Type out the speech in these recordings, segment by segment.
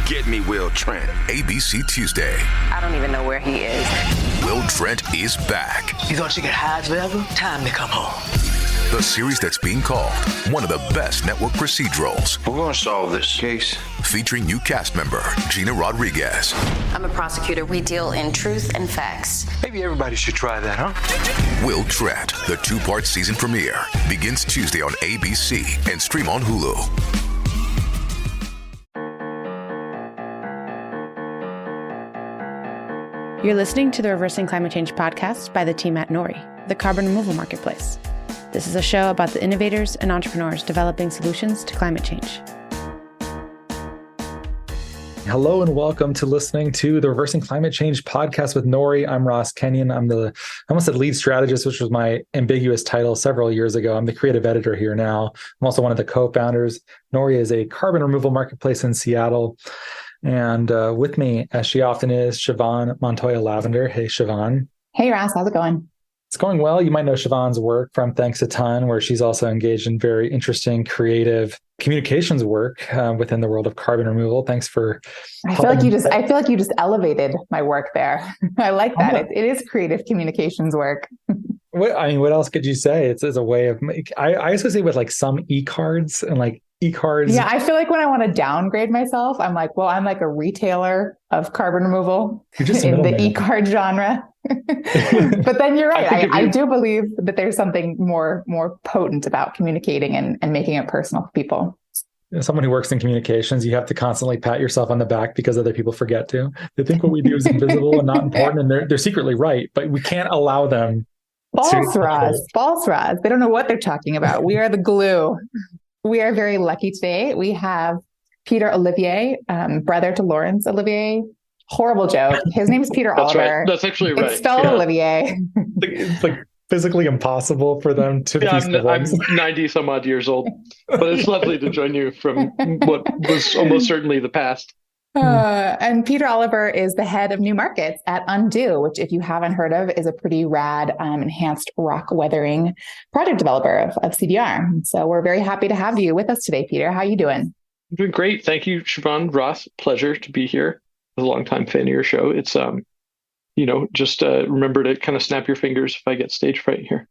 Get me Will Trent. ABC Tuesday. I don't even know where he is. Will Trent is back. You thought you could hide forever? Time to come home. The series that's being called one of the best network procedurals. We're going to solve this case. Featuring new cast member Gina Rodriguez. I'm a prosecutor. We deal in truth and facts. Maybe everybody should try that, huh? Will Trent, the 2-part season premiere, begins Tuesday on ABC and stream on Hulu. You're listening to the Reversing Climate Change podcast by the team at Nori, the carbon removal marketplace. This is a show about the innovators and entrepreneurs developing solutions to climate change. Hello and welcome to listening to the Reversing Climate Change podcast with Nori. I'm Ross Kenyon. I almost said lead strategist, which was my ambiguous title several years ago. I'm the creative editor here now. I'm also one of the co-founders. Nori is a carbon removal marketplace in Seattle. And with me, as she often is, Siobhan Montoya Lavender. Hey, Siobhan. Hey, Ross. How's it going? It's going well. You might know Siobhan's work from Thanks a Ton, where she's also engaged in very interesting, creative communications work within the world of carbon removal. Thanks for. I feel like you just elevated my work there. I like that. It is creative communications work. What else could you say? It's a way of I associate with like some e-cards and like e-cards. Yeah, I feel like when I want to downgrade myself, I'm like, well, I'm like a retailer of carbon removal in the e-card genre. But then you're right. I do believe that there's something more potent about communicating and making it personal for people. As someone who works in communications, you have to constantly pat yourself on the back because other people forget to. They think what we do is invisible and not important, and they're secretly right, but we can't allow them. False, Roz. They don't know what they're talking about. We are the glue. We are very lucky today. We have Peter Olivier, brother to Laurence Olivier. Horrible joke. His name is Peter Oliver. Right. That's actually right. It's spelled Olivier. It's like physically impossible for them to. I'm 90 some odd years old, but it's lovely to join you from what was almost certainly the past. And Peter Oliver is the head of new markets at Undo, which, if you haven't heard of, is a pretty rad enhanced rock weathering project developer of CDR. So we're very happy to have you with us today, Peter. How are you doing? I'm doing great. Thank you, Siobhan. Ross, pleasure to be here. I'm a longtime fan of your show. It's, just remember to kind of snap your fingers if I get stage fright here.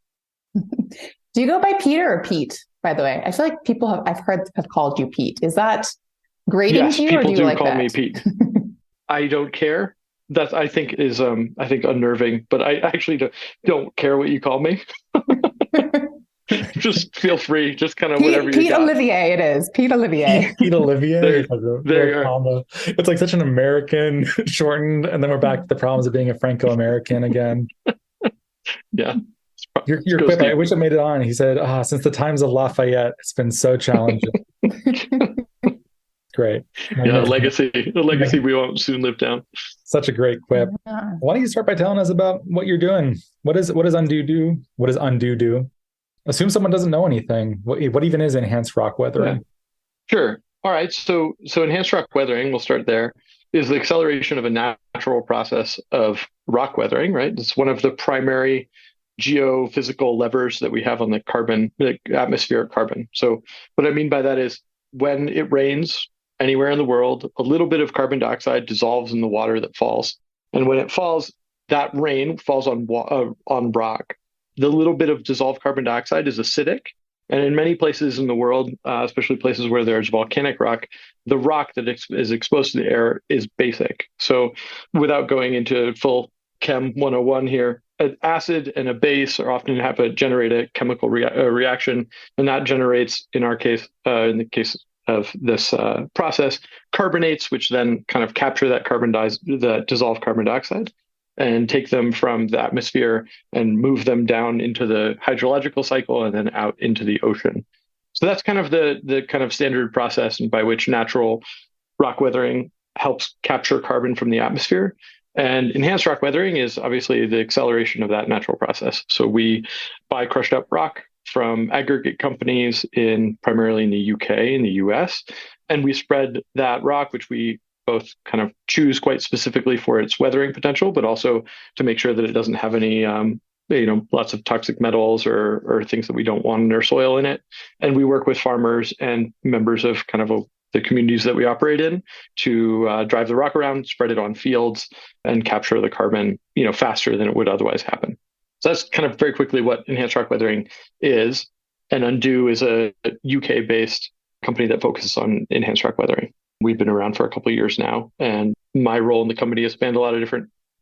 Do you go by Peter or Pete, by the way? I feel like I've heard have called you Pete. Is that grating to you, or do you like that? People do call me Pete. I don't care. That I think is unnerving, but I actually don't care what you call me. Just feel free. Just kind of whatever you got. Pete Olivier it is. Pete Olivier. Pete Olivier. There you are. It's like such an American shortened, and then we're back to the problems of being a Franco-American again. Yeah. Your quip, I wish I made it on. He said, since the times of Lafayette, it's been so challenging. Great. Yeah, a legacy we won't soon live down. Such a great quip. Yeah. Why don't you start by telling us about what you're doing? What does Undo do? What does Undo do? Assume someone doesn't know anything. What even is enhanced rock weathering? Yeah. Sure. All right. So enhanced rock weathering, we'll start there, is the acceleration of a natural process of rock weathering, right? It's one of the primary geophysical levers that we have on the atmospheric carbon. So what I mean by that is when it rains anywhere in the world, a little bit of carbon dioxide dissolves in the water that falls. And when it falls, that rain falls on rock. The little bit of dissolved carbon dioxide is acidic. And in many places in the world, especially places where there's volcanic rock, the rock that is exposed to the air is basic. So without going into full Chem 101 here, an acid and a base are often generate a chemical reaction. And that generates, in our case, in the case of this process, carbonates, which then kind of capture that dissolved carbon dioxide and take them from the atmosphere and move them down into the hydrological cycle and then out into the ocean. So that's kind of the kind of standard process by which natural rock weathering helps capture carbon from the atmosphere. And enhanced rock weathering is obviously the acceleration of that natural process. So we buy crushed up rock from aggregate companies primarily in the UK and the US, and we spread that rock, which we both kind of choose quite specifically for its weathering potential, but also to make sure that it doesn't have any, lots of toxic metals or things that we don't want in our soil in it. And we work with farmers and members of kind of the communities that we operate in to drive the rock around, spread it on fields, and capture the carbon, faster than it would otherwise happen. So that's kind of very quickly what enhanced rock weathering is. And Undo is a UK-based company that focuses on enhanced rock weathering. We've been around for a couple of years now, and my role in the company has spanned a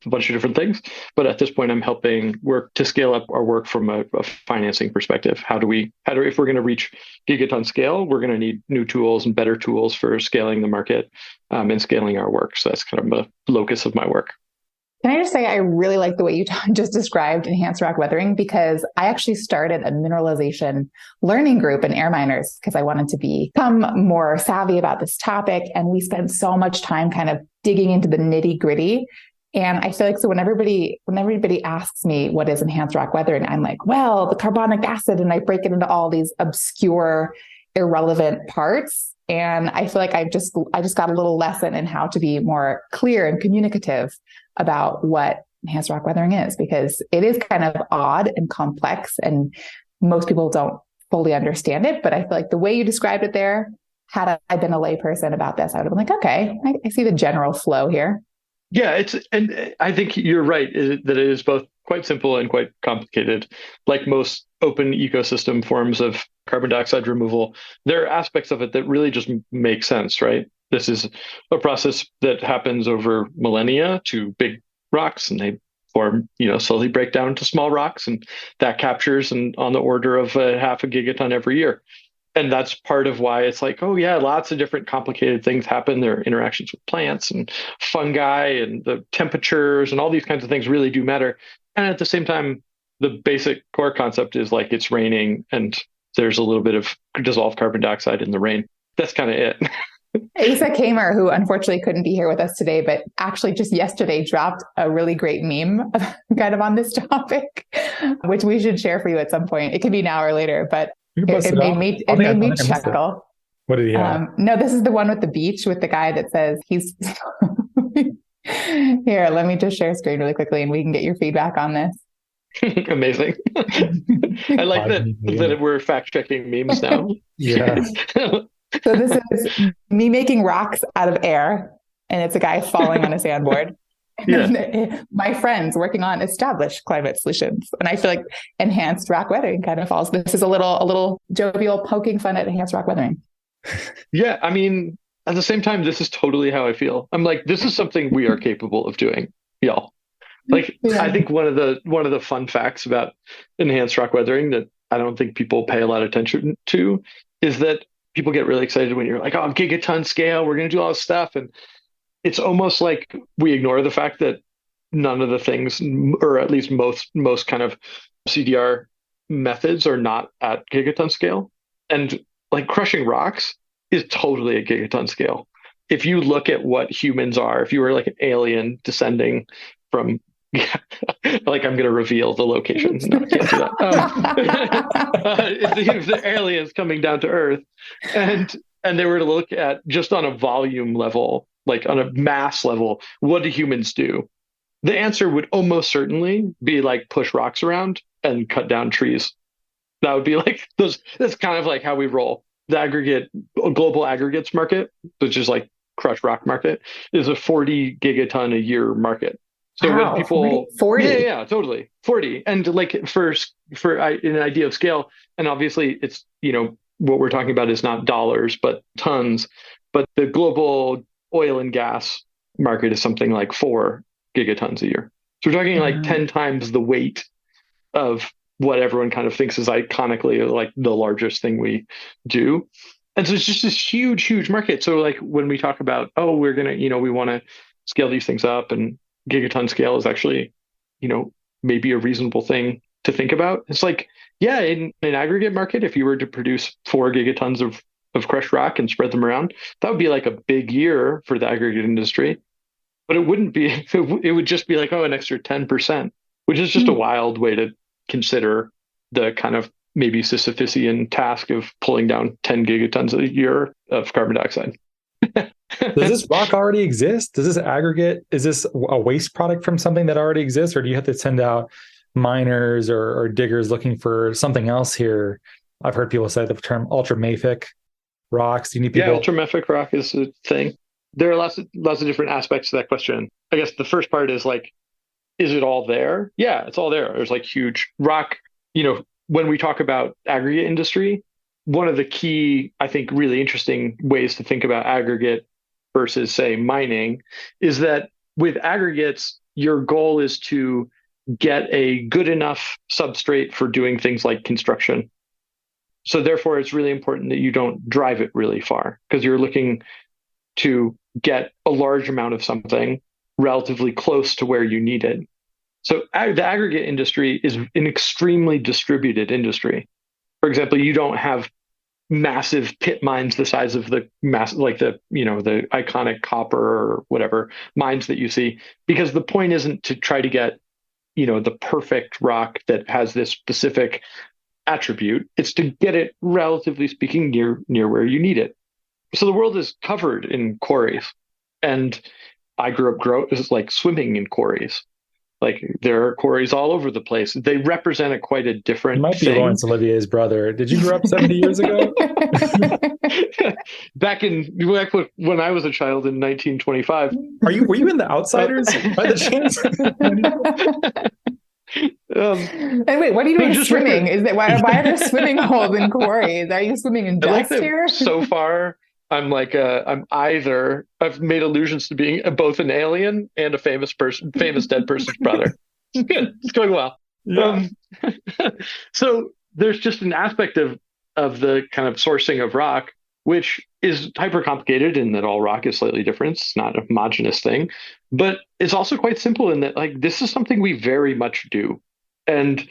bunch of different things. But at this point, I'm helping work to scale up our work from a financing perspective. If we're going to reach gigaton scale, we're going to need new tools and better tools for scaling the market and scaling our work. So that's kind of the locus of my work. Can I just say, I really like the way you just described enhanced rock weathering, because I actually started a mineralization learning group in air miners because I wanted to become more savvy about this topic. And we spent so much time kind of digging into the nitty gritty. And I feel like, so when everybody asks me what is enhanced rock weathering, I'm like, well, the carbonic acid, and I break it into all these obscure, irrelevant parts. And I feel like I just got a little lesson in how to be more clear and communicative about what enhanced rock weathering is, because it is kind of odd and complex and most people don't fully understand it. But I feel like the way you described it there, had I been a layperson about this, I would have been like, okay, I see the general flow here. Yeah, and I think you're right that it is both quite simple and quite complicated. Like most open ecosystem forms of carbon dioxide removal, there are aspects of it that really just make sense, right? This is a process that happens over millennia to big rocks, and they form, slowly break down into small rocks, and that captures on the order of half a gigaton every year. And that's part of why it's like, oh yeah, lots of different complicated things happen. There are interactions with plants and fungi, and the temperatures and all these kinds of things really do matter. And at the same time, the basic core concept is like it's raining and there's a little bit of dissolved carbon dioxide in the rain. That's kind of it. Asa Kamer, who unfortunately couldn't be here with us today, but actually just yesterday dropped a really great meme kind of on this topic, which we should share for you at some point. It can be now or later, but it made me chuckle. What did he have? No, this is the one with the beach with the guy that says he's here. Let me just share screen really quickly and we can get your feedback on this. Amazing. I like that we're fact checking memes now. Yeah. So this is me making rocks out of air, and it's a guy falling on a sandboard. Yeah. My friends working on established climate solutions. And I feel like enhanced rock weathering kind of falls. This is a little jovial poking fun at enhanced rock weathering. Yeah. I mean, at the same time, this is totally how I feel. I'm like, this is something we are capable of doing, y'all. Like, yeah. I think one of the fun facts about enhanced rock weathering that I don't think people pay a lot of attention to is that people get really excited when you're like, oh, gigaton scale, we're going to do all this stuff. And it's almost like we ignore the fact that none of the things, or at least most kind of CDR methods, are not at gigaton scale. And like crushing rocks is totally a gigaton scale. If you look at what humans are, if you were like an alien descending from, like, I'm going to reveal the location. No, I can't do that. If the aliens coming down to Earth, and they were to look at just on a volume level, like on a mass level, what do humans do? The answer would almost certainly be like push rocks around and cut down trees. That would be like those. That's kind of like how we roll. The global aggregates market, which is like crushed rock market, is a 40 gigaton a year market. So when people 40, yeah, totally 40, and like for an idea of scale, and obviously it's what we're talking about is not dollars but tons, but the global oil and gas market is something like 4 gigatons a year. So we're talking like 10 times the weight of what everyone kind of thinks is iconically like the largest thing we do. And so it's just this huge market. So like when we talk about, oh, we're going to, we want to scale these things up, and gigaton scale is actually, maybe a reasonable thing to think about. It's like, yeah, in an aggregate market, if you were to produce 4 gigatons of crushed rock and spread them around, that would be like a big year for the aggregate industry. But it wouldn't be, it would just be like, oh, an extra 10%, which is just a wild way to consider the kind of maybe Sisyphusian task of pulling down 10 gigatons a year of carbon dioxide. Does this rock already exist? Is this a waste product from something that already exists? Or do you have to send out miners or diggers looking for something else here? I've heard people say the term ultramafic rocks? Do you need people? Yeah, ultramafic rock is a thing. There are lots of different aspects to that question. I guess the first part is like, is it all there? Yeah, it's all there. There's like huge rock. When we talk about aggregate industry, one of the key, I think, really interesting ways to think about aggregate versus, say, mining is that with aggregates, your goal is to get a good enough substrate for doing things like construction. So therefore, it's really important that you don't drive it really far because you're looking to get a large amount of something relatively close to where you need it. So the aggregate industry is an extremely distributed industry. For example, you don't have massive pit mines the size of the the iconic copper or whatever mines that you see, because the point isn't to try to get, the perfect rock that has this specific attribute. It's to get it, relatively speaking, near where you need it. So the world is covered in quarries, and I grew up like swimming in quarries. Like there are quarries all over the place. They represent quite a different. You might be thing. Lawrence Olivier's brother. Did you grow up 70 years ago? Back when I was a child in 1925. Were you in The Outsiders by the chance? And wait, what are you doing swimming? Is that why are there swimming holes in quarries? Are you swimming in dust here? So far, I've made allusions to being both an alien and a famous dead person's brother. It's good. It's going well. Yeah. So there's just an aspect of the kind of sourcing of rock, which is hyper complicated in that all rock is slightly different. It's not a homogeneous thing, but it's also quite simple in that, like, this is something we very much do. And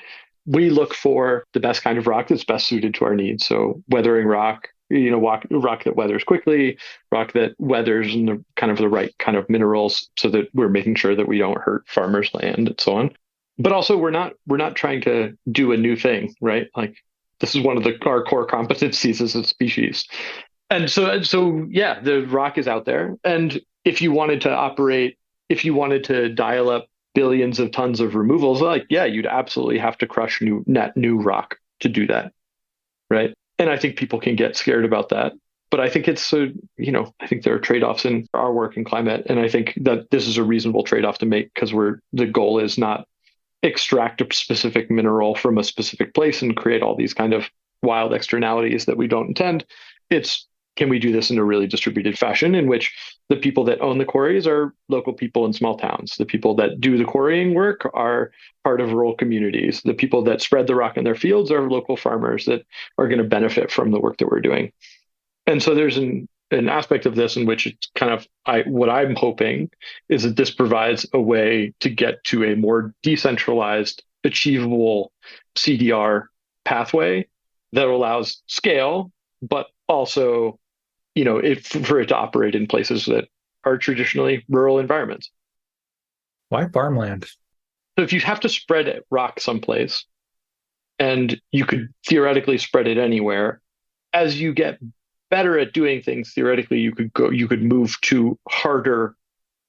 we look for the best kind of rock that's best suited to our needs. So weathering rock, rock that weathers quickly, rock that weathers in the right kind of minerals, so that we're making sure that we don't hurt farmers' land and so on. But also we're not trying to do a new thing, right? Like, this is one of our core competencies as a species. And so yeah, the rock is out there. And if you wanted to dial up billions of tons of removals, like, yeah, you'd absolutely have to crush new rock to do that. Right. And I think people can get scared about that. But I think I think there are trade-offs in our work in climate. And I think that this is a reasonable trade-off to make, because the goal is not extract a specific mineral from a specific place and create all these kind of wild externalities that we don't intend. It's, can we do this in a really distributed fashion in which the people that own the quarries are local people in small towns? The people that do the quarrying work are part of rural communities. The people that spread the rock in their fields are local farmers that are going to benefit from the work that we're doing. And so there's an aspect of this in which it's kind of, what I'm hoping is that this provides a way to get to a more decentralized, achievable CDR pathway that allows scale, but also, for it to operate in places that are traditionally rural environments. Why farmland? So if you have to spread rock someplace, and you could theoretically spread it anywhere, as you get better at doing things, theoretically, you could move to harder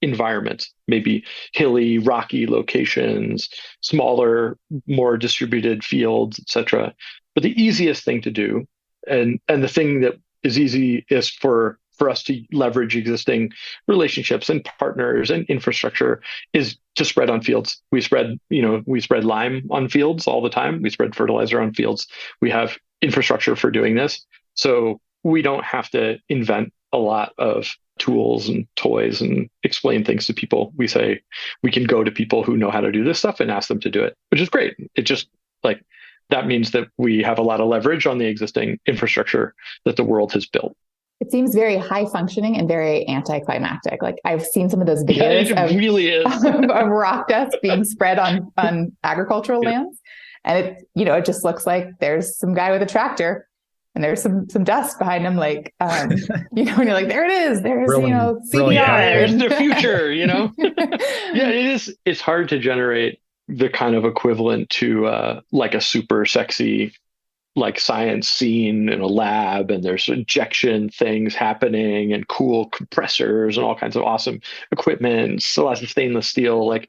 environments, maybe hilly, rocky locations, smaller, more distributed fields, etc. But the easiest thing to do, and the thing that is easy, is for us to leverage existing relationships and partners and infrastructure, is to spread on fields. We spread lime on fields all the time. We spread fertilizer on fields. We have infrastructure for doing this. So we don't have to invent a lot of tools and toys and explain things to people. We say we can go to people who know how to do this stuff and ask them to do it, which is great. It just, like, that means that we have a lot of leverage on the existing infrastructure that the world has built. It seems very high functioning and very anticlimactic. Like, I've seen some of those videos of rock dust being spread on agricultural lands. And it just looks like there's some guy with a tractor and there's some dust behind him, like, and you're like, there it is. There's, CDR. Yeah, there's the future, Yeah, it is. It's hard to generate the kind of equivalent to like a super sexy, like, science scene in a lab, and there's injection things happening and cool compressors and all kinds of awesome equipment, still has stainless steel. Like,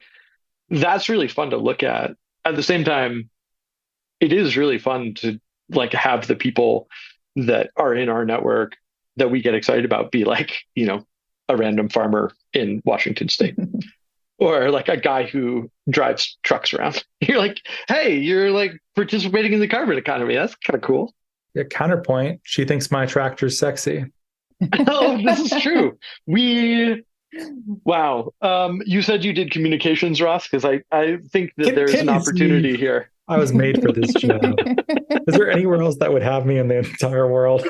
that's really fun to look at. At the same time, it is really fun to, like, have the people that are in our network that we get excited about be like, a random farmer in Washington State. Or like a guy who drives trucks around. You're like, hey, you're like participating in the carbon economy. That's kind of cool. Yeah, counterpoint, she thinks my tractor's sexy. Oh, this is true. Wow. You said you did communications, Ross, because I think that there's an opportunity here. I was made for this job. Is there anywhere else that would have me in the entire world?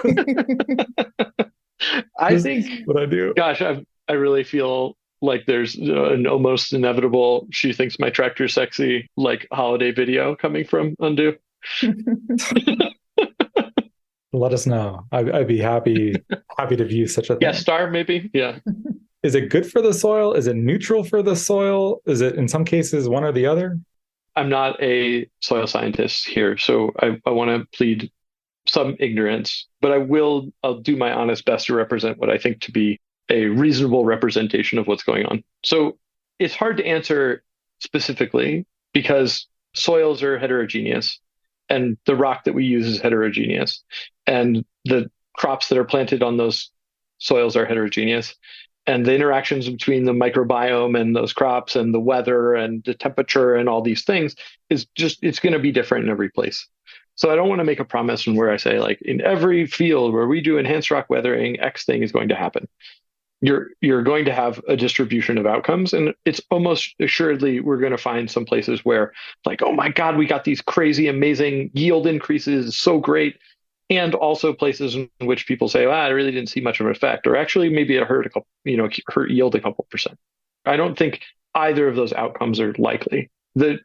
I think what I do. Gosh, I really feel like there's an almost inevitable "she thinks my tractor's sexy" like holiday video coming from Undo. Let us know. I'd be happy to view such a thing. Yeah, star maybe. Yeah. Is it good for the soil? Is it neutral for the soil? Is it in some cases one or the other? I'm not a soil scientist here, so I want to plead some ignorance, but I'll do my honest best to represent what I think to be a reasonable representation of what's going on. So it's hard to answer specifically because soils are heterogeneous and the rock that we use is heterogeneous and the crops that are planted on those soils are heterogeneous. And the interactions between the microbiome and those crops and the weather and the temperature and all these things it's going to be different in every place. So I don't want to make a promise from where I say like in every field where we do enhanced rock weathering, X thing is going to happen. You're going to have a distribution of outcomes, and it's almost assuredly we're going to find some places where like, oh my God, we got these crazy, amazing yield increases, so great. And also places in which people say, I really didn't see much of an effect, or actually maybe it hurt hurt yield a couple percent. I don't think either of those outcomes are likely. The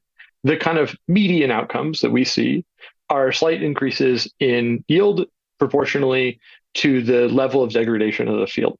kind of median outcomes that we see are slight increases in yield proportionally to the level of degradation of the field.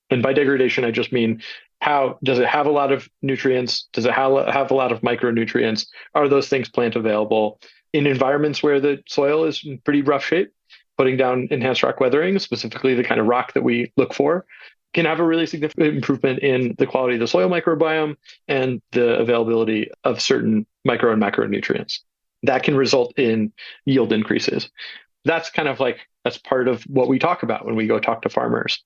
And by degradation, I just mean how does it have a lot of nutrients? Does it have a lot of micronutrients? Are those things plant available in environments where the soil is in pretty rough shape? Putting down enhanced rock weathering, specifically the kind of rock that we look for, can have a really significant improvement in the quality of the soil microbiome and the availability of certain micro and macronutrients. That can result in yield increases. That's kind of like, that's part of what we talk about when we go talk to farmers.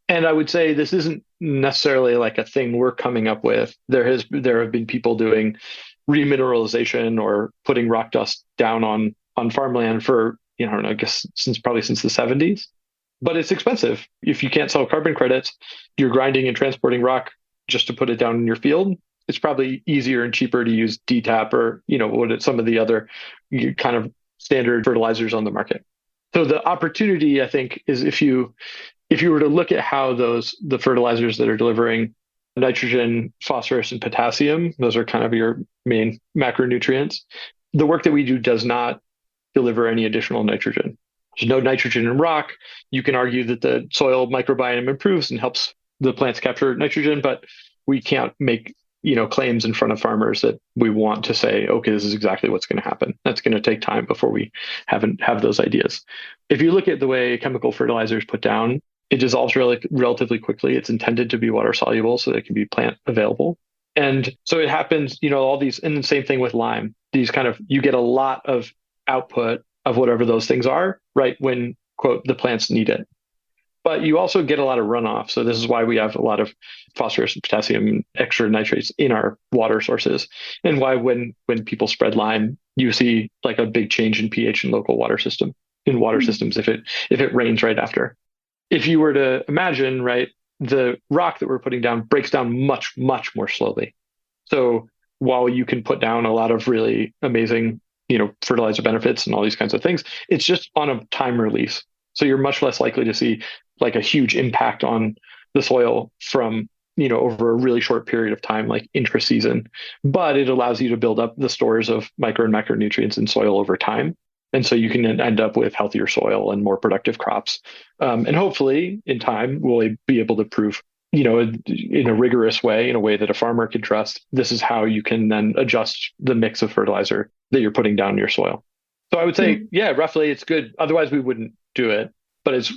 And I would say this isn't necessarily like a thing we're coming up with. There have been people doing remineralization or putting rock dust down on farmland for, I guess since the 70s. But it's expensive. If you can't sell carbon credits, you're grinding and transporting rock just to put it down in your field. It's probably easier and cheaper to use DTAP or, some of the other kind of standard fertilizers on the market. So the opportunity, I think, is if you were to look at how the fertilizers that are delivering nitrogen, phosphorus, and potassium, those are kind of your main macronutrients. The work that we do does not deliver any additional nitrogen. There's no nitrogen in rock. You can argue that the soil microbiome improves and helps the plants capture nitrogen, but we can't make claims in front of farmers that we want to say, okay, this is exactly what's going to happen. That's going to take time before we have those ideas. If you look at the way chemical fertilizer is put down, it dissolves relatively quickly. It's intended to be water soluble so that it can be plant available. And so it happens, all these, and the same thing with lime. You get a lot of output of whatever those things are, right when, quote, the plants need it. But you also get a lot of runoff. So this is why we have a lot of phosphorus and potassium and extra nitrates in our water sources. And why when people spread lime, you see like a big change in pH in local water systems if it rains right after. If you were to imagine, right, the rock that we're putting down breaks down much, much more slowly. So while you can put down a lot of really amazing, fertilizer benefits and all these kinds of things, it's just on a time release. So you're much less likely to see like a huge impact on the soil from, over a really short period of time, like intra-season. But it allows you to build up the stores of micro and macronutrients in soil over time. And so you can end up with healthier soil and more productive crops. And hopefully in time, we'll be able to prove, in a rigorous way, in a way that a farmer can trust, this is how you can then adjust the mix of fertilizer that you're putting down in your soil. So I would say, roughly it's good. Otherwise we wouldn't do it, but it's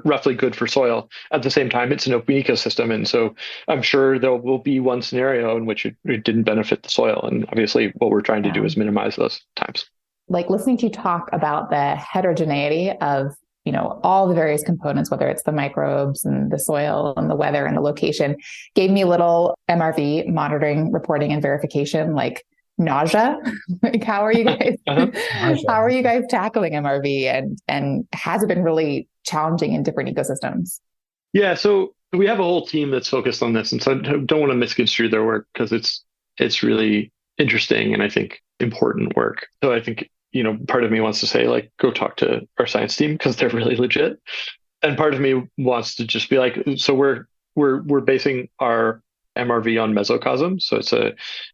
roughly good for soil. At the same time, it's an open ecosystem. And so I'm sure there will be one scenario in which it didn't benefit the soil. And obviously what we're trying to do is minimize those times. Like listening to you talk about the heterogeneity of, all the various components, whether it's the microbes and the soil and the weather and the location, gave me a little MRV monitoring, reporting, and verification, like nausea. Like, how are you guys, how are you guys tackling MRV? And has it been really challenging in different ecosystems? Yeah. So we have a whole team that's focused on this. And so I don't want to misconstrue their work, because it's really interesting and I think important work. So I think, part of me wants to say, like, go talk to our science team because they're really legit. And part of me wants to just be like, so we're basing our MRV on mesocosm. So it's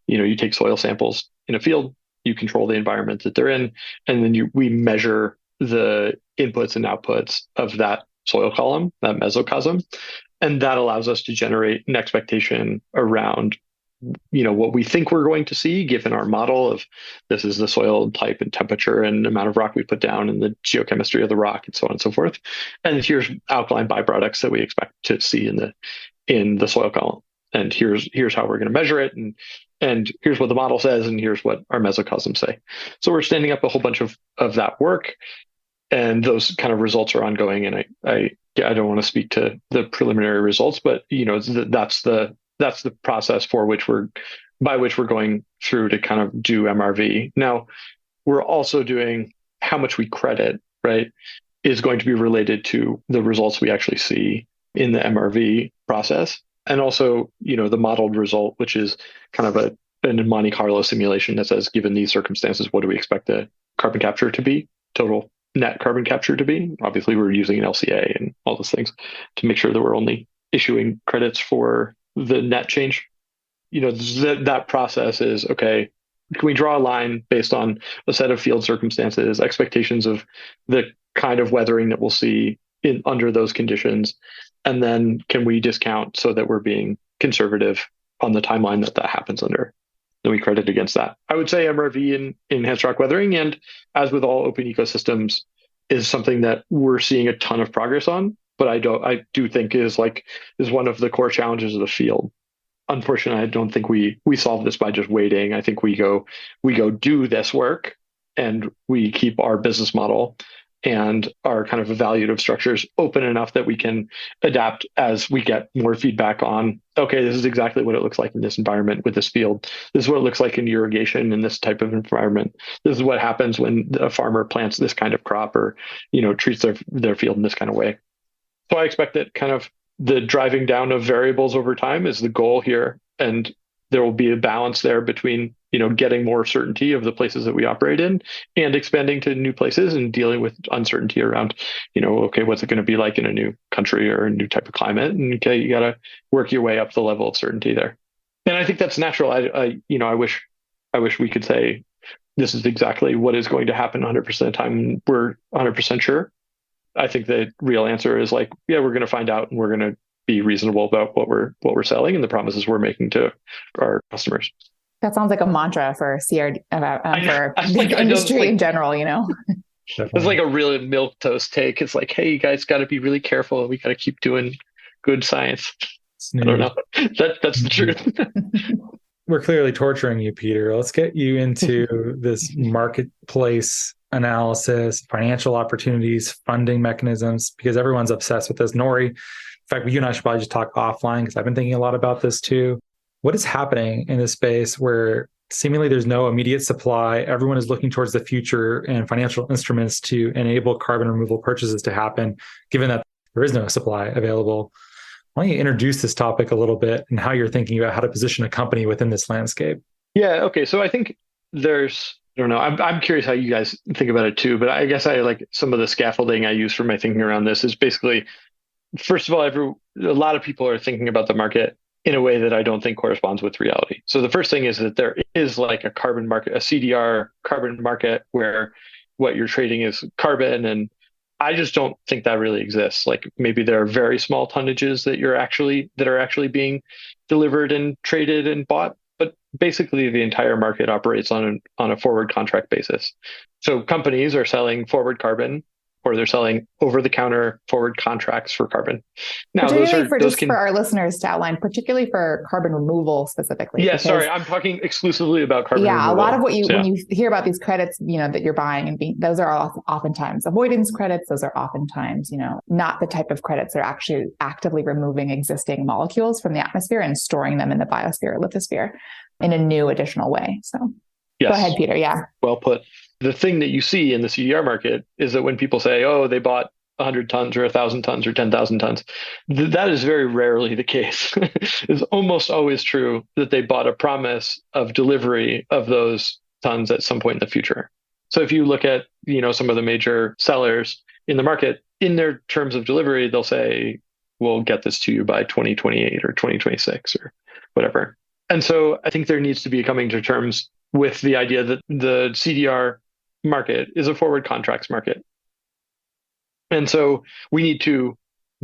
you take soil samples in a field, you control the environment that they're in, and then we measure the inputs and outputs of that soil column, that mesocosm. And that allows us to generate an expectation around what we think we're going to see, given our model of this is the soil type and temperature and amount of rock we put down and the geochemistry of the rock and so on and so forth. And here's alkaline byproducts that we expect to see in the soil column. And here's how we're going to measure it. And here's what the model says, and here's what our mesocosms say. So we're standing up a whole bunch of that work, and those kind of results are ongoing. And I don't want to speak to the preliminary results, but that's the process by which we're going through to kind of do MRV. Now, we're also doing how much we credit, right, is going to be related to the results we actually see in the MRV process. And also, the modeled result, which is kind of a Monte Carlo simulation that says, given these circumstances, what do we expect the carbon capture to be, total net carbon capture to be? Obviously, we're using an LCA and all those things to make sure that we're only issuing credits for the net change. That process is, okay, can we draw a line based on a set of field circumstances, expectations of the kind of weathering that we'll see under those conditions, and then can we discount so that we're being conservative on the timeline that happens under? Then we credit against that. I would say MRV in enhanced rock weathering, and as with all open ecosystems, is something that we're seeing a ton of progress on, but I do think is one of the core challenges of the field. Unfortunately, I don't think we solve this by just waiting. I think we go do this work, and we keep our business model and our kind of evaluative structures open enough that we can adapt as we get more feedback on, okay, this is exactly what it looks like in this environment with this field. This is what it looks like in irrigation in this type of environment. This is what happens when a farmer plants this kind of crop or, treats their field in this kind of way. So I expect that kind of the driving down of variables over time is the goal here. And there will be a balance there between, getting more certainty of the places that we operate in and expanding to new places and dealing with uncertainty around, okay, what's it going to be like in a new country or a new type of climate? And okay, you got to work your way up the level of certainty there. And I think that's natural. I wish we could say this is exactly what is going to happen 100% of the time. We're 100% sure. I think the real answer is we're going to find out, and we're going to be reasonable about what we're selling and the promises we're making to our customers. That sounds like a mantra for CRD, for industry in general, It's like a really milquetoast take. It's like, hey, you guys got to be really careful. We got to keep doing good science. I don't know. That's the truth. We're clearly torturing you, Peter. Let's get you into this marketplace analysis, financial opportunities, funding mechanisms, because everyone's obsessed with this. Nori, in fact, you and I should probably just talk offline because I've been thinking a lot about this too. What is happening in this space where seemingly there's no immediate supply? Everyone is looking towards the future and financial instruments to enable carbon removal purchases to happen, given that there is no supply available. Why don't you introduce this topic a little bit and how you're thinking about how to position a company within this landscape? Yeah. Okay. So I think I don't know. I'm curious how you guys think about it too, but I guess I like some of the scaffolding I use for my thinking around this is basically, first of all, a lot of people are thinking about the market in a way that I don't think corresponds with reality. So the first thing is that there is like a carbon market, a CDR carbon market where what you're trading is carbon. And I just don't think that really exists. Like maybe there are very small tonnages that are actually being delivered and traded and bought. But basically the entire market operates on a forward contract basis. So companies are selling forward carbon or they're selling over-the-counter forward contracts for carbon. Now, for our listeners to outline, particularly for carbon removal specifically. Yeah, sorry, I'm talking exclusively about carbon removal. Yeah, a lot of when you hear about these credits, that you're buying those are oftentimes avoidance credits. Those are oftentimes, not the type of credits that are actually actively removing existing molecules from the atmosphere and storing them in the biosphere or lithosphere in a new additional way. So yes. Go ahead, Peter. Yeah. Well put. The thing that you see in the CDR market is that when people say, oh, they bought 100 tons or 1,000 tons or 10,000 tons, that is very rarely the case. It's almost always true that they bought a promise of delivery of those tons at some point in the future. So if you look at, some of the major sellers in the market, in their terms of delivery, they'll say, we'll get this to you by 2028 or 2026 or whatever. And so I think there needs to be coming to terms with the idea that the CDR market is a forward contracts market. And so we need to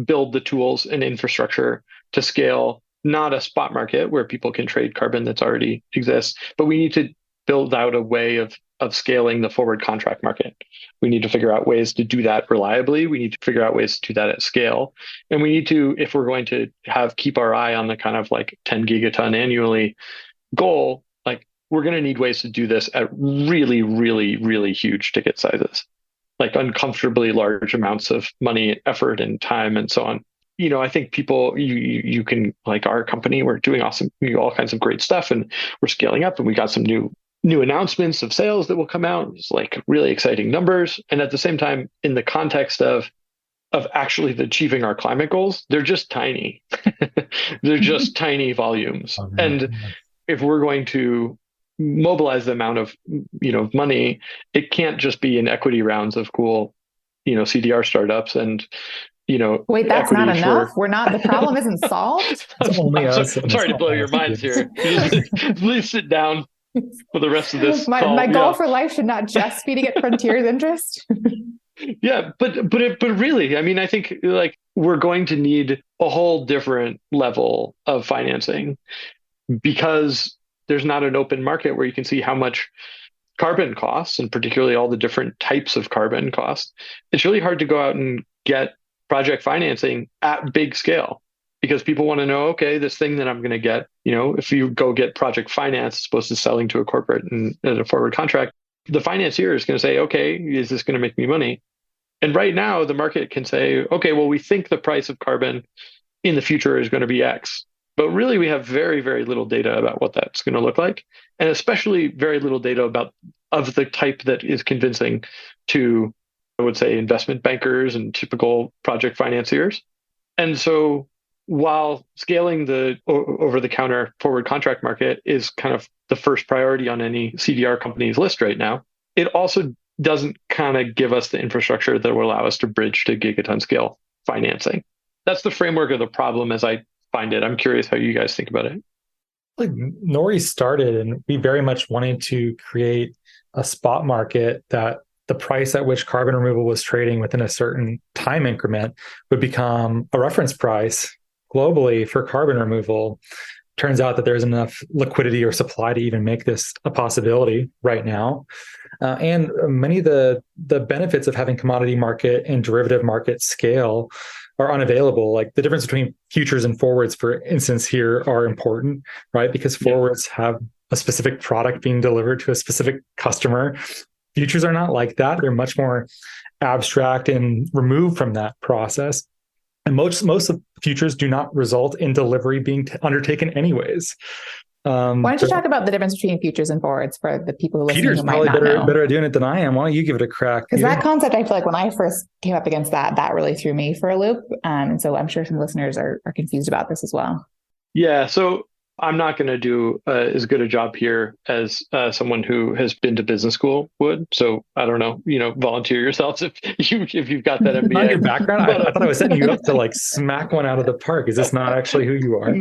build the tools and infrastructure to scale not a spot market where people can trade carbon that's already exists, but we need to build out a way of scaling the forward contract market. We need to figure out ways to do that reliably. We need to figure out ways to do that at scale. And we need to, if we're going to keep our eye on the kind of 10 gigaton annually goal, we're going to need ways to do this at really, really, really huge ticket sizes, uncomfortably large amounts of money, effort, and time, and so on. I think people, you can, our company, we're doing all kinds of great stuff, and we're scaling up, and we got some new announcements of sales that will come out. It's really exciting numbers. And at the same time, in the context of actually achieving our climate goals, they're just tiny. They're just tiny volumes. And if we're going to mobilize the amount of money, it can't just be in equity rounds of cool CDR startups and wait, that's not enough. The problem isn't solved. It's only us. I'm sorry to blow your minds here. Please sit down for the rest of this call. My goal for life should not just be to get Frontier's interest. Yeah, but really, I think we're going to need a whole different level of financing because there's not an open market where you can see how much carbon costs, and particularly all the different types of carbon costs. It's really hard to go out and get project financing at big scale because people want to know, okay, this thing that I'm going to get, if you go get project finance as opposed to selling to a corporate and as a forward contract, the financier is going to say, okay, is this going to make me money? And right now the market can say, okay, well, we think the price of carbon in the future is going to be X. But really, we have very, very little data about what that's going to look like, and especially very little data of the type that is convincing to, I would say, investment bankers and typical project financiers. And so while scaling the over-the-counter forward contract market is kind of the first priority on any CDR company's list right now, it also doesn't kind of give us the infrastructure that will allow us to bridge to gigaton scale financing. That's the framework of the problem as I find it. I'm curious how you guys think about it. Nori started, and we very much wanted to create a spot market that the price at which carbon removal was trading within a certain time increment would become a reference price globally for carbon removal. Turns out that there's enough liquidity or supply to even make this a possibility right now. And many of the benefits of having commodity market and derivative market scale are unavailable. The difference between futures and forwards, for instance, here are important, right? Because forwards have a specific product being delivered to a specific customer. Futures are not like that. They're much more abstract and removed from that process. And most of futures do not result in delivery being undertaken anyways. Why don't you talk about the difference between futures and forwards for the people who listen Peter's who might not probably know? better at doing it than I am. Why don't you give it a crack? Because that concept, I feel like when I first came up against that really threw me for a loop. And so I'm sure some listeners are confused about this as well. Yeah, so I'm not going to do as good a job here as someone who has been to business school would. So I don't know, volunteer yourselves if you've got that MBA. Not your background. I thought I was setting you up to smack one out of the park. Is this not actually who you are?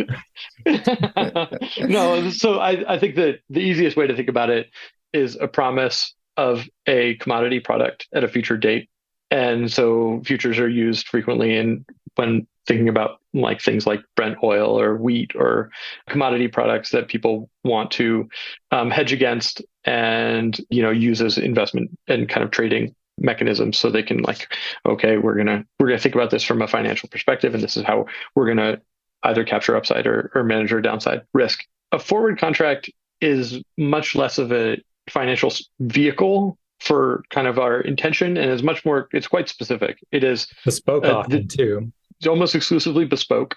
No. So I think that the easiest way to think about it is a promise of a commodity product at a future date. And so futures are used frequently when thinking about things like Brent oil or wheat or commodity products that people want to hedge against and use as investment and kind of trading mechanisms so they can like, okay, we're gonna think about this from a financial perspective, and this is how we're gonna either capture upside or manage our downside risk. A forward contract is much less of a financial vehicle for kind of our intention, and is much more, it's quite specific. It is bespoke often too. It's almost exclusively bespoke,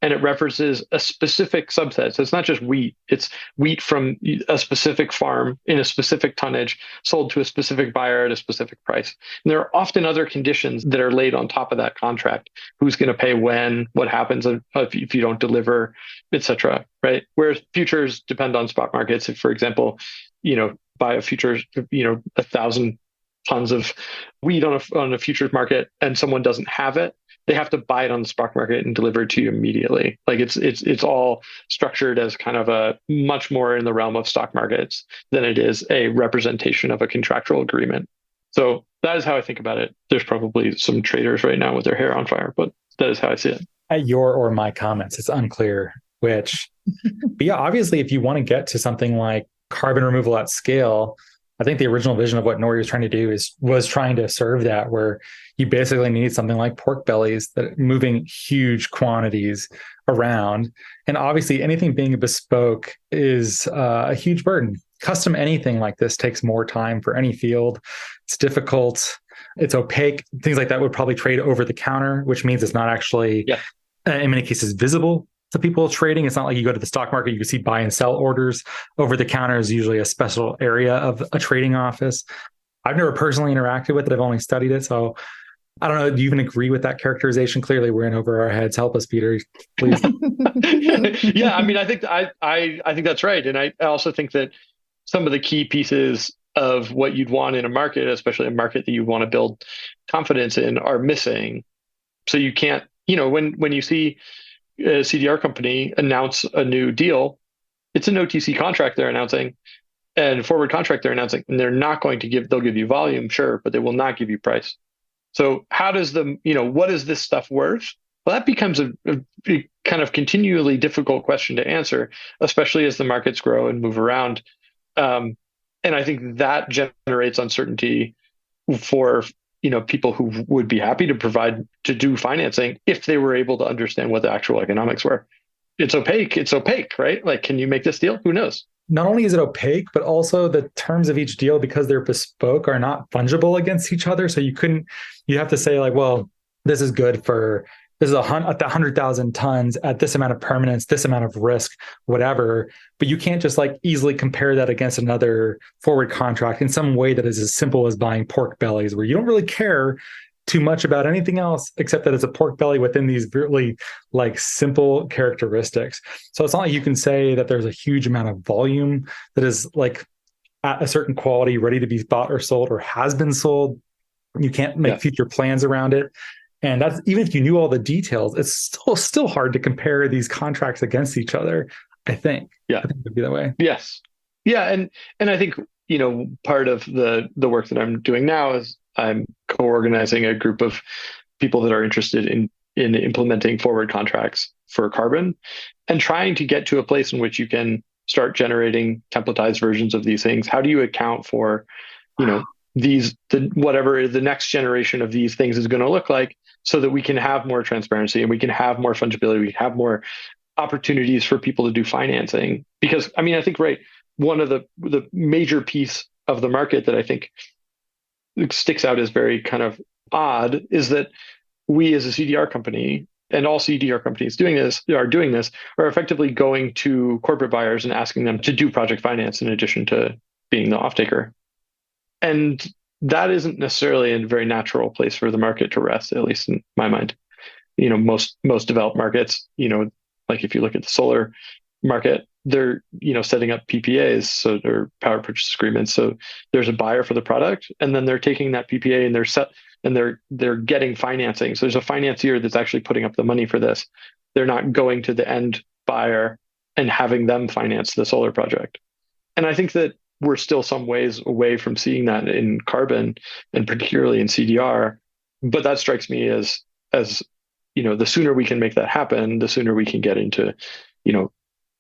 and it references a specific subset. So it's not just wheat, it's wheat from a specific farm in a specific tonnage sold to a specific buyer at a specific price. And there are often other conditions that are laid on top of that contract. Who's going to pay when, what happens if you don't deliver, et cetera, right? Whereas futures depend on spot markets. If, for example, buy a futures, 1,000 tons of wheat on a futures market and someone doesn't have it, they have to buy it on the spot market and deliver it to you immediately. Like it's all structured as kind of a much more in the realm of stock markets than it is a representation of a contractual agreement. So that is how I think about it. There's probably some traders right now with their hair on fire, but that is how I see it. At your or my comments, it's unclear which. But yeah, obviously, if you want to get to something like carbon removal at scale, I think the original vision of what Nori was trying to do was trying to serve that, where you basically need something like pork bellies that moving huge quantities around. And obviously anything being bespoke is a huge burden. Custom anything like this takes more time for any field. It's difficult. It's opaque. Things like that would probably trade over the counter, which means it's not actually, in many cases, visible to people trading. It's not like you go to the stock market, you can see buy and sell orders. Over the counter is usually a special area of a trading office. I've never personally interacted with it. I've only studied it. So I don't know. Do you even agree with that characterization? Clearly we're in over our heads. Help us, Peter, please. Yeah. I mean, I think I think that's right. And I also think that some of the key pieces of what you'd want in a market, especially a market that you want to build confidence in, are missing. So you can't, when you see a CDR company announce a new deal, it's an OTC contract they're announcing and forward contract they're announcing, and they're not going to they'll give you volume, sure, but they will not give you price. So how does what is this stuff worth? Well, that becomes a kind of continually difficult question to answer, especially as the markets grow and move around. And I think that generates uncertainty for people who would be happy to do financing if they were able to understand what the actual economics were. It's opaque, right? Like, can you make this deal? Who knows? Not only is it opaque, but also the terms of each deal, because they're bespoke, are not fungible against each other. So you have to say like, well, this is 100,000 tons at this amount of permanence, this amount of risk, whatever. But you can't just like easily compare that against another forward contract in some way that is as simple as buying pork bellies, where you don't really care too much about anything else except that it's a pork belly within these really like simple characteristics. So it's not like you can say that there's a huge amount of volume that is like at a certain quality ready to be bought or sold or has been sold. You can't make future plans around it. And that's, even if you knew all the details, it's still hard to compare these contracts against each other, I think. Yeah. I think it would be that way. Yes. Yeah. And I think, part of the work that I'm doing now is I'm co-organizing a group of people that are interested in implementing forward contracts for carbon and trying to get to a place in which you can start generating templatized versions of these things. How do you account for, whatever the next generation of these things is going to look like, so that we can have more transparency and we can have more fungibility, we can have more opportunities for people to do financing. Because I think, right, one of the major piece of the market that I think sticks out as very kind of odd is that we as a CDR company, and all CDR companies are effectively going to corporate buyers and asking them to do project finance in addition to being the off-taker. And that isn't necessarily a very natural place for the market to rest, at least in my mind. Most developed markets, like if you look at the solar market, they're, setting up PPAs, so they're power purchase agreements. So there's a buyer for the product, and then they're taking that PPA and they're getting financing. So there's a financier that's actually putting up the money for this. They're not going to the end buyer and having them finance the solar project. And I think that we're still some ways away from seeing that in carbon, and particularly in CDR. But that strikes me as the sooner we can make that happen, the sooner we can get into,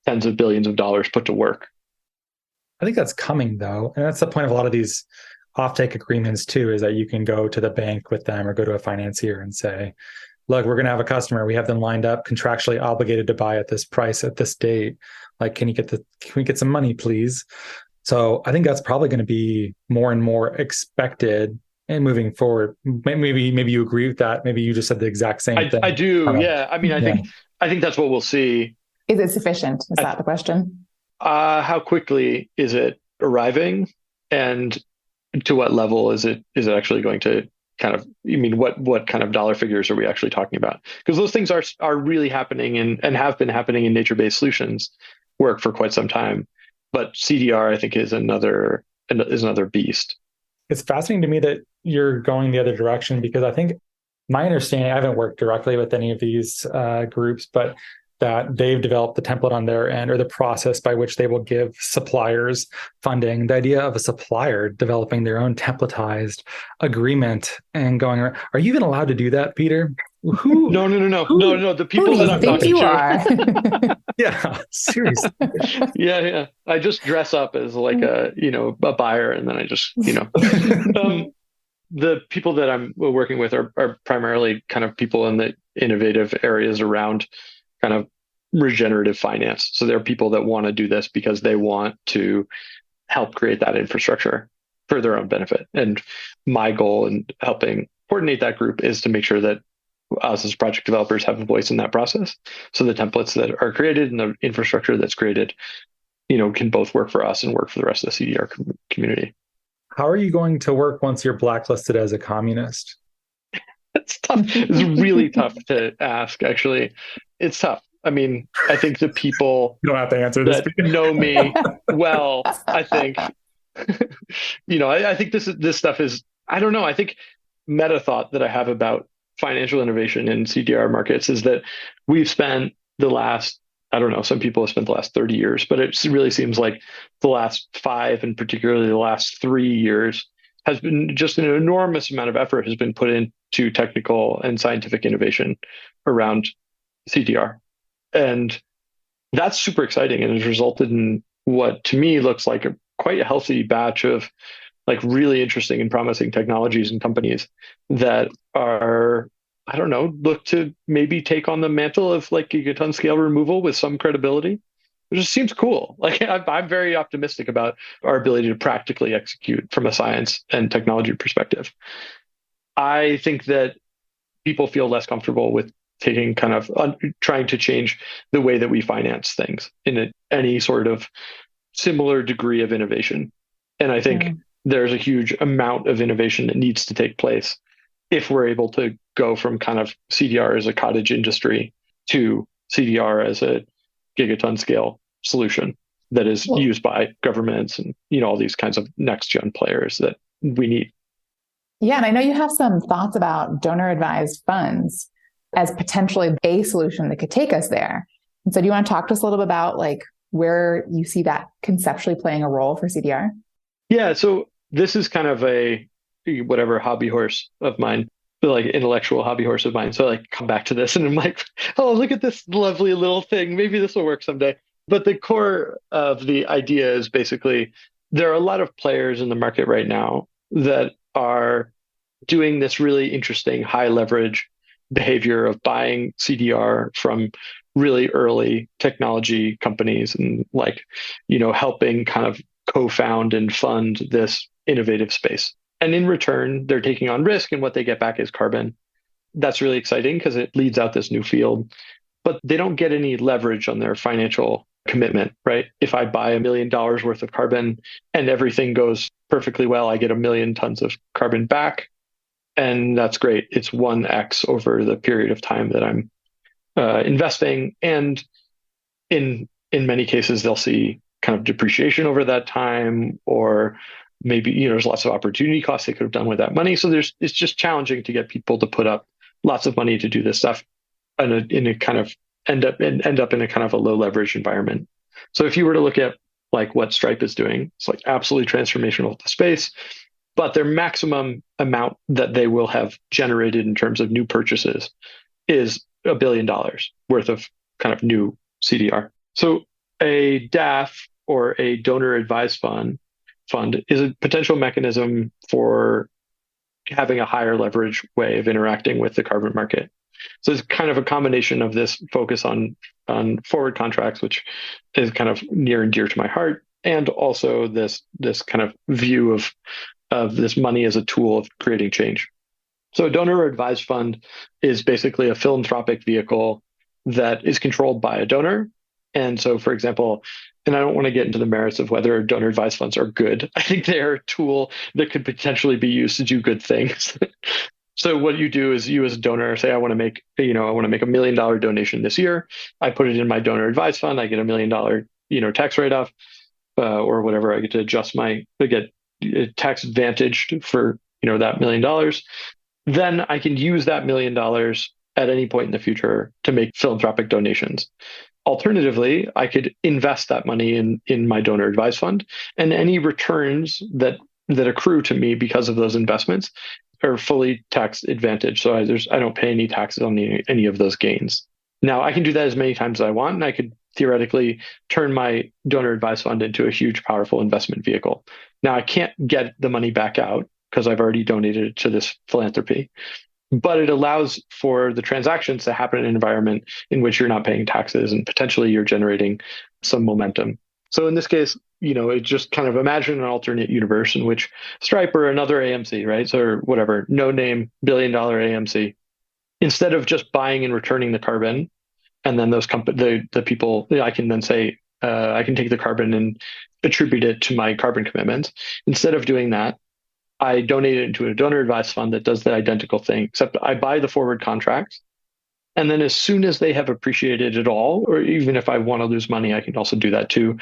tens of billions of dollars put to work. I think that's coming though. And that's the point of a lot of these offtake agreements too, is that you can go to the bank with them or go to a financier and say, look, we're going to have a customer. We have them lined up, contractually obligated to buy at this price at this date. Like, can we get some money, please? So I think that's probably going to be more and more expected and moving forward. Maybe you agree with that. Maybe you just said the exact same thing. I do. Yeah. I mean, I think that's what we'll see. Is it sufficient? Is that the question? How quickly is it arriving, and to what level is it actually going to kind of, what kind of dollar figures are we actually talking about? Because those things are really happening and have been happening in nature-based solutions work for quite some time. But CDR, I think, is another beast. It's fascinating to me that you're going the other direction, because I think my understanding, I haven't worked directly with any of these groups, but that they've developed the template on their end, or the process by which they will give suppliers funding. The idea of a supplier developing their own templatized agreement and going around. Are you even allowed to do that, Peter? Who? No. The people that I'm talking to. Yeah, seriously. Yeah. I just dress up as like a buyer, and then I just, the people that I'm working with are primarily kind of people in the innovative areas around kind of regenerative finance. So there are people that want to do this because they want to help create that infrastructure for their own benefit. And my goal in helping coordinate that group is to make sure that us as project developers have a voice in that process. So the templates that are created and the infrastructure that's created, can both work for us and work for the rest of the CDR community. How are you going to work once you're blacklisted as a communist? It's tough. It's really tough to ask, actually. It's tough. I mean, I think the people you don't have to answer this, that know me well, I think, I think this stuff is, I don't know. I think meta thought that I have about financial innovation in CDR markets is that we've spent the last, I don't know, some people have spent the last 30 years, but it really seems like the last 5, and particularly the last 3 years, has been just an enormous amount of effort has been put into technical and scientific innovation around CDR. And that's super exciting, and has resulted in what to me looks like quite a healthy batch of like really interesting and promising technologies and companies that are, I don't know, look to maybe take on the mantle of like gigaton scale removal with some credibility. It just seems cool. Like I'm very optimistic about our ability to practically execute from a science and technology perspective. I think that people feel less comfortable with taking kind of trying to change the way that we finance things in any sort of similar degree of innovation. And I think there's a huge amount of innovation that needs to take place if we're able to go from kind of CDR as a cottage industry to CDR as a gigaton scale solution that is used by governments and, all these kinds of next gen players that we need. Yeah. And I know you have some thoughts about donor advised funds as potentially a solution that could take us there. And so do you want to talk to us a little bit about like where you see that conceptually playing a role for CDR? Yeah. So this is kind of a whatever hobby horse of mine, like intellectual hobby horse of mine. So I come back to this and I'm like, oh, look at this lovely little thing. Maybe this will work someday. But the core of the idea is basically there are a lot of players in the market right now that are doing this really interesting high leverage behavior of buying CDR from really early technology companies and like, helping kind of co-found and fund this innovative space. And in return, they're taking on risk, and what they get back is carbon. That's really exciting because it leads out this new field, but they don't get any leverage on their financial commitment, right? If I buy $1 million worth of carbon and everything goes perfectly well, I get 1 million tons of carbon back. And that's great. It's 1x over the period of time that I'm investing. And in many cases, they'll see kind of depreciation over that time, or maybe, there's lots of opportunity costs they could have done with that money. So it's just challenging to get people to put up lots of money to do this stuff in a kind of end up in a kind of a low leverage environment. So if you were to look at like what Stripe is doing, it's like absolutely transformational to space, but their maximum amount that they will have generated in terms of new purchases is $1 billion worth of kind of new CDR. So a DAF or a donor advised fund fund is a potential mechanism for having a higher leverage way of interacting with the carbon market. So it's kind of a combination of this focus on forward contracts, which is kind of near and dear to my heart, and also this kind of view of this money as a tool of creating change. So a donor or advised fund is basically a philanthropic vehicle that is controlled by a donor. And so, for example, and I don't want to get into the merits of whether donor advised funds are good. I think they're a tool that could potentially be used to do good things. So what you do is you as a donor say, I want to make $1 million donation this year. I put it in my donor advised fund. I get $1 million, tax write-off or whatever. I get to adjust I get tax advantaged for, that $1 million. Then I can use that $1 million at any point in the future to make philanthropic donations. Alternatively, I could invest that money in my donor advised fund, and any returns that accrue to me because of those investments are fully tax advantaged. So I don't pay any taxes on any of those gains. Now, I can do that as many times as I want, and I could theoretically turn my donor advised fund into a huge, powerful investment vehicle. Now, I can't get the money back out because I've already donated it to this philanthropy. But it allows for the transactions to happen in an environment in which you're not paying taxes and potentially you're generating some momentum. So in this case, it just kind of imagine an alternate universe in which Stripe or another AMC, right? So or whatever, no name $1 billion AMC, instead of just buying and returning the carbon, and then those the people, I can then say, I can take the carbon and attribute it to my carbon commitments. Instead of doing that, I donate it into a donor advised fund that does the identical thing, except I buy the forward contracts. And then as soon as they have appreciated at all, or even if I want to lose money, I can also do that too.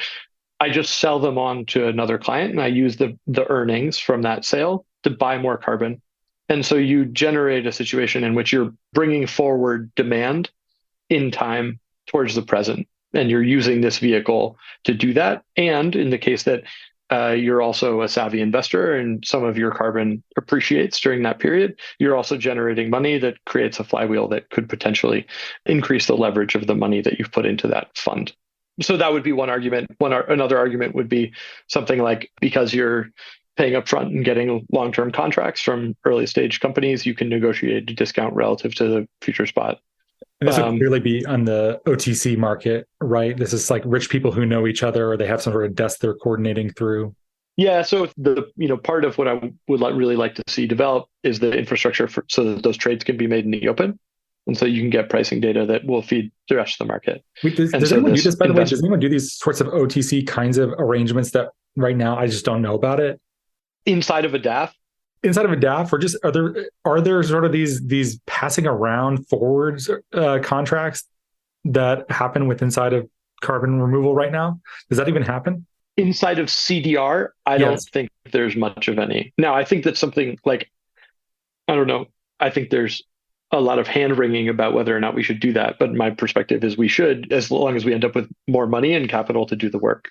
I just sell them on to another client and I use the earnings from that sale to buy more carbon. And so you generate a situation in which you're bringing forward demand in time towards the present. And you're using this vehicle to do that. And in the case that you're also a savvy investor and some of your carbon appreciates during that period, you're also generating money that creates a flywheel that could potentially increase the leverage of the money that you've put into that fund. So that would be one argument. Another argument would be something like, because you're paying upfront and getting long-term contracts from early stage companies, you can negotiate a discount relative to the future spot. And this would clearly be on the OTC market, right? This is like rich people who know each other, or they have some sort of desk they're coordinating through. Yeah. So the part of what I would really like to see develop is the infrastructure so that those trades can be made in the open, and so you can get pricing data that will feed the rest of the market. Does anyone do this, by the way? Does anyone do these sorts of OTC kinds of arrangements that right now I just don't know about it? Inside of a DAF? Inside of a DAF, or just are there sort of these passing around forwards contracts that happen inside of carbon removal right now? Does that even happen? Inside of CDR, I don't think there's much of any. Now, I think that's something like, I don't know. I think there's a lot of hand-wringing about whether or not we should do that. But my perspective is we should, as long as we end up with more money and capital to do the work.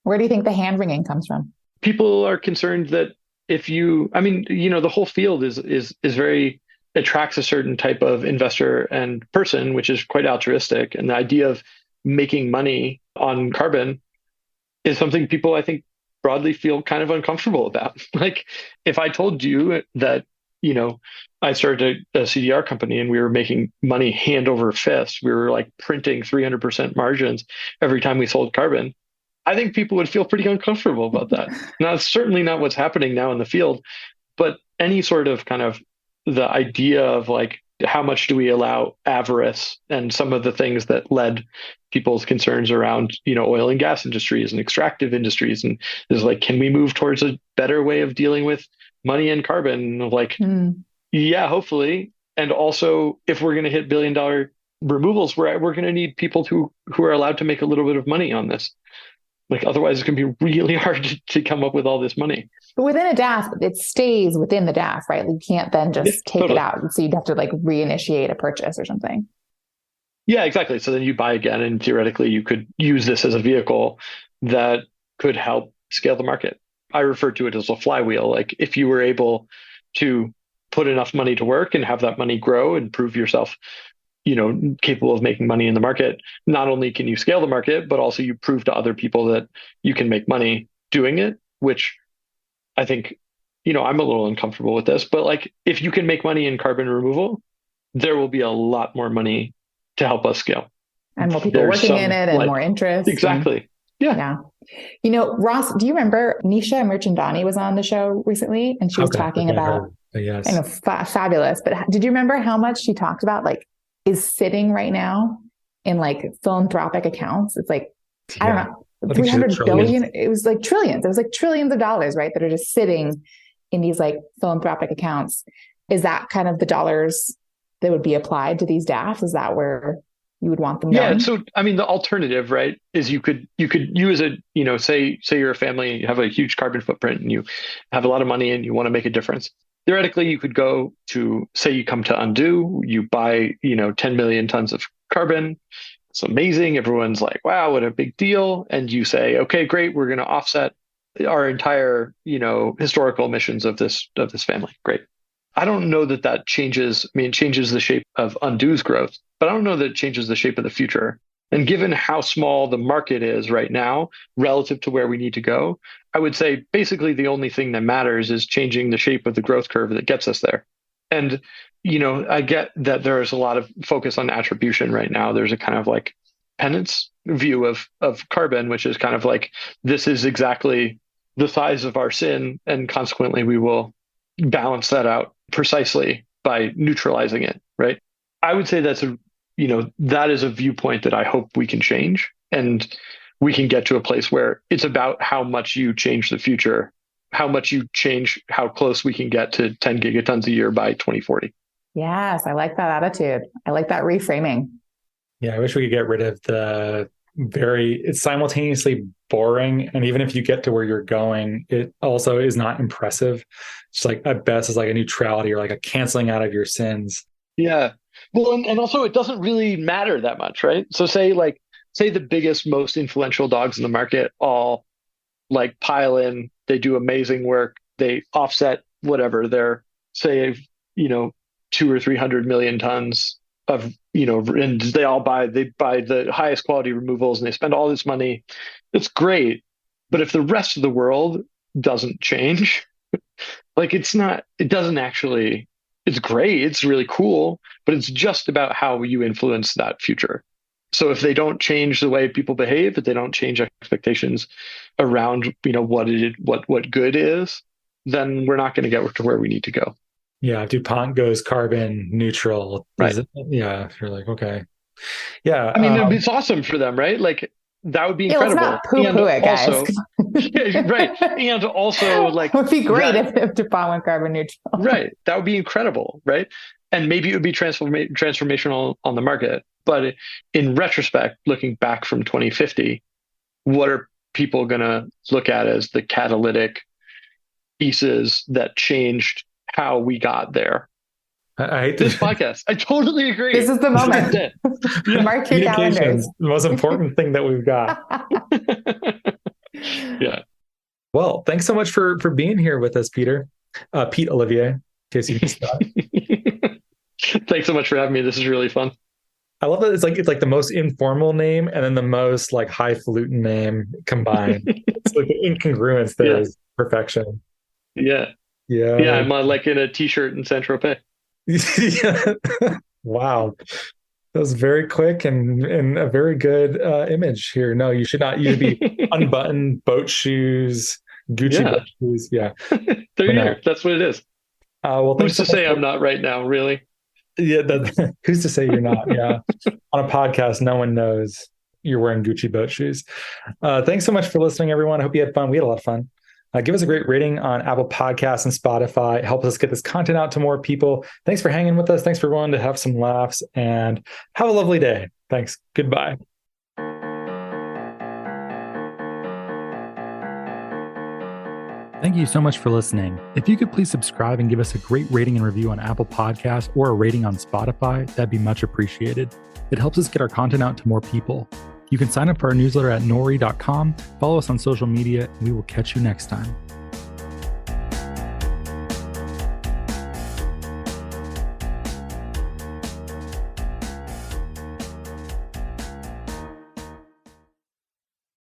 Where do you think the hand-wringing comes from? People are concerned that the whole field is very, attracts a certain type of investor and person, which is quite altruistic. And the idea of making money on carbon is something people, I think, broadly feel kind of uncomfortable about. Like, if I told you that, I started a CDR company and we were making money hand over fist, we were like printing 300% margins every time we sold carbon, I think people would feel pretty uncomfortable about that. Now, it's certainly not what's happening now in the field, but any sort of kind of the idea of like, how much do we allow avarice and some of the things that led people's concerns around, oil and gas industries and extractive industries. And is like, can we move towards a better way of dealing with money and carbon? Like, yeah, hopefully. And also, if we're going to hit $1 billion removals, we're going to need people who are allowed to make a little bit of money on this. Like, otherwise it's going to be really hard to come up with all this money. But within a DAF, it stays within the DAF, right? You can't then just take it out. So you'd have to like reinitiate a purchase or something. Yeah, exactly. So then you buy again, and theoretically you could use this as a vehicle that could help scale the market. I refer to it as a flywheel. Like, if you were able to put enough money to work and have that money grow and prove yourself capable of making money in the market, not only can you scale the market, but also you prove to other people that you can make money doing it, which I think, I'm a little uncomfortable with this, but like, if you can make money in carbon removal, there will be a lot more money to help us scale. And more people working in it and more interest. Exactly. Yeah. Ross, do you remember Nisha Mirchandani was on the show recently, and she was talking about, yes, fabulous. But did you remember how much she talked about, like, is sitting right now in like philanthropic accounts? It's like, I don't know, 300 billion. It was like trillions. It was like trillions of dollars, right? That are just sitting in these like philanthropic accounts. Is that kind of the dollars that would be applied to these DAFs? Is that where you would want them going? Yeah. So, I mean, the alternative, right, is you could use a, say you're a family, you have a huge carbon footprint and you have a lot of money and you want to make a difference. Theoretically, you could go to, say you come to Undo, you buy, 10 million tons of carbon. It's amazing. Everyone's like, wow, what a big deal. And you say, okay, great. We're going to offset our entire, historical emissions of this family. Great. I don't know that changes. I mean, it changes the shape of Undo's growth, but I don't know that it changes the shape of the future. And given how small the market is right now relative to where we need to go, I would say basically the only thing that matters is changing the shape of the growth curve that gets us there. And, I get that there is a lot of focus on attribution right now. There's a kind of like penance view of carbon, which is kind of like, this is exactly the size of our sin, and consequently we will balance that out precisely by neutralizing it, right? I would say that is a viewpoint that I hope we can change, and we can get to a place where it's about how much you change the future, how much you change how close we can get to 10 gigatons a year by 2040. Yes, I like that attitude. I like that reframing. Yeah, I wish we could get rid of it's simultaneously boring. And even if you get to where you're going, it also is not impressive. It's like, at best, it's like a neutrality or like a canceling out of your sins. Yeah. Well, and also it doesn't really matter that much, right? So say the biggest, most influential dogs in the market all like pile in, they do amazing work, they offset whatever their, say, 200 or 300 million tons of, and they buy the highest quality removals and they spend all this money. It's great. But if the rest of the world doesn't change, like it's great. It's really cool, but it's just about how you influence that future. So if they don't change the way people behave, if they don't change expectations around, what good is, then we're not going to get to where we need to go. Yeah. DuPont goes carbon neutral. Right. You're like, okay. Yeah. I mean, it's awesome for them, right? Like that would be incredible. Let's not poo-poo it, guys. Yeah, right. And also like, it would be great if DuPont went carbon neutral. Right. That would be incredible. Right. And maybe it would be transformational on the market. But in retrospect, looking back from 2050, what are people going to look at as the catalytic pieces that changed how we got there? I hate this podcast. I totally agree. This is the moment. Mark your calendars. The most important thing that we've got. Yeah. Well, thanks so much for being here with us, Peter. Pete Olivier, in case you missed that. Thanks so much for having me. This is really fun. I love that it's like the most informal name and then the most like highfalutin name combined. It's like the incongruence there is perfection. Yeah. Yeah. Yeah. I'm like in a t-shirt in Saint-Tropez. Yeah. Wow. That was very quick and a very good image here. No, you should not. You should be unbuttoned, boat shoes, Gucci boat shoes. Yeah. There you go. That's what it is. Well, who's to say I'm not right now, really? Yeah, who's to say you're not? Yeah. On a podcast, no one knows you're wearing Gucci boat shoes. Thanks so much for listening, everyone. I hope you had fun. We had a lot of fun. Give us a great rating on Apple Podcasts and Spotify. It helps us get this content out to more people. Thanks for hanging with us. Thanks for willing to have some laughs, and have a lovely day. Thanks. Goodbye. Thank you so much for listening. If you could please subscribe and give us a great rating and review on Apple Podcasts or a rating on Spotify, that'd be much appreciated. It helps us get our content out to more people. You can sign up for our newsletter at nori.com, follow us on social media, and we will catch you next time.